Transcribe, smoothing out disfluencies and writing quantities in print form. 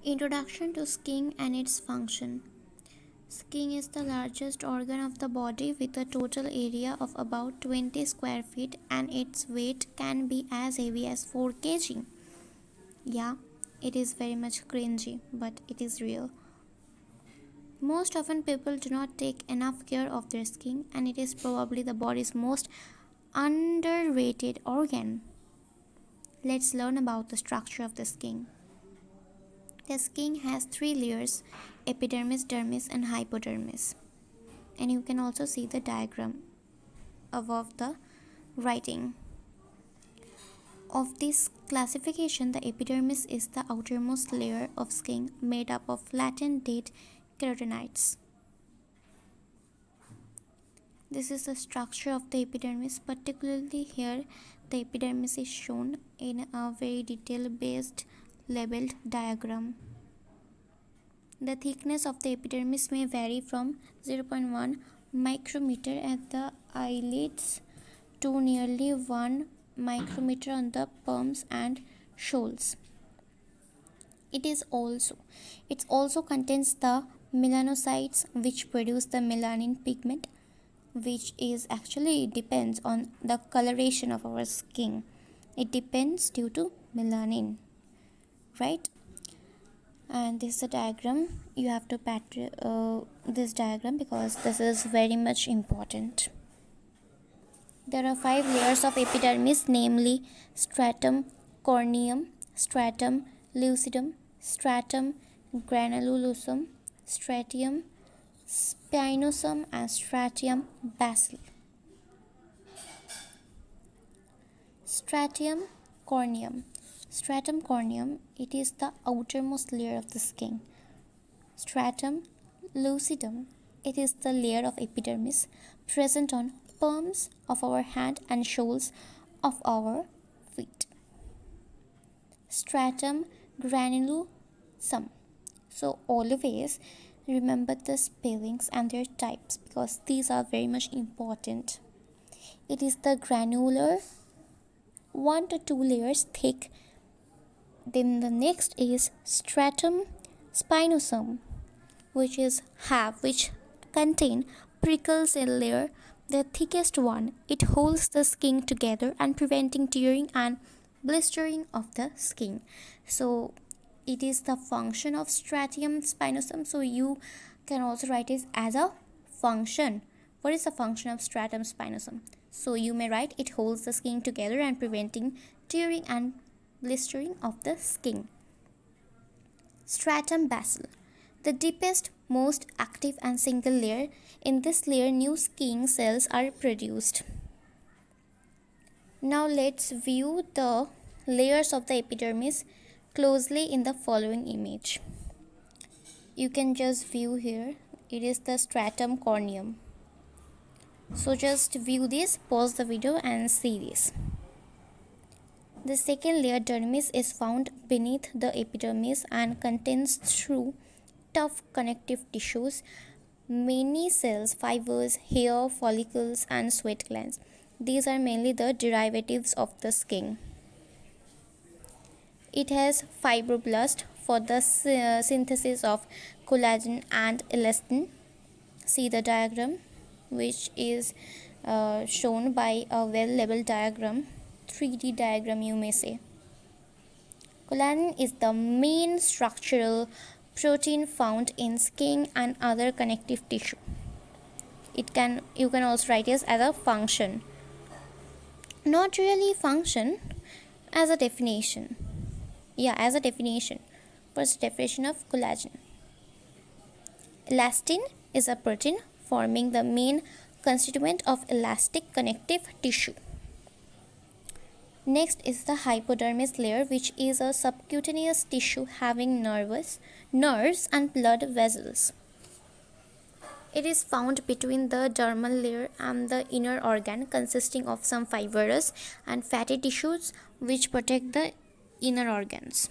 Introduction to skin and its function. Skin is the largest organ of the body with a total area of about 20 square feet, and its weight can be as heavy as 4 kg. Yeah, it is very much cringy, but it is real. Most often people do not take enough care of their skin, and it is probably the body's most underrated organ. Let's learn about the structure of the skin. The skin has 3 layers: epidermis, dermis, and hypodermis. And you can also see the diagram above the writing. Of this classification, the epidermis is the outermost layer of skin made up of flattened dead keratinoids. This is the structure of the epidermis. Particularly here, the epidermis is shown in a very detail-based labeled diagram. The thickness of the epidermis may vary from 0.1 micrometer at the eyelids to nearly 1 micrometer on the palms and shoals. It also contains the melanocytes, which produce the melanin pigment, which is actually depends on the coloration of our skin. It depends due to melanin, right? And this is a diagram. You have to this diagram because this is very much important. There are 5 layers of epidermis, namely Stratum Corneum, Stratum Lucidum, Stratum Granulosum, Stratum Spinosum, and Stratum Basilar. Stratum Corneum. Stratum corneum, it is the outermost layer of the skin. Stratum lucidum, it is the layer of epidermis present on palms of our hand and soles of our feet. Stratum granulosum. So always remember the spellings and their types because these are very much important. It is the granular, 1 to 2 layers thick. Then the next is Stratum Spinosum, which contain prickle cell layer, the thickest one. It holds the skin together and preventing tearing and blistering of the skin. So it is the function of Stratum Spinosum. So you can also write it as a function. What is the function of Stratum Spinosum? So you may write it holds the skin together and preventing tearing and blistering of the skin. Stratum Basilar, the deepest, most active and single layer. In this layer, new skin cells are produced. Now let's view the layers of the epidermis closely in the following image. You can just view here. It is the Stratum Corneum. So just view this, pause the video and see this. The second layer, dermis, is found beneath the epidermis and contains through tough connective tissues, many cells, fibers, hair follicles, and sweat glands. These are mainly the derivatives of the skin. It has fibroblast for the synthesis of collagen and elastin. See the diagram, which is shown by a well-labeled diagram. 3D diagram, you may say. Collagen is the main structural protein found in skin and other connective tissue. You can also write it as a function. Not really function, as a definition. Yeah, as a definition. First definition of collagen. Elastin is a protein forming the main constituent of elastic connective tissue. Next is the hypodermis layer, which is a subcutaneous tissue having nerves and blood vessels. It is found between the dermal layer and the inner organ, consisting of some fibrous and fatty tissues which protect the inner organs.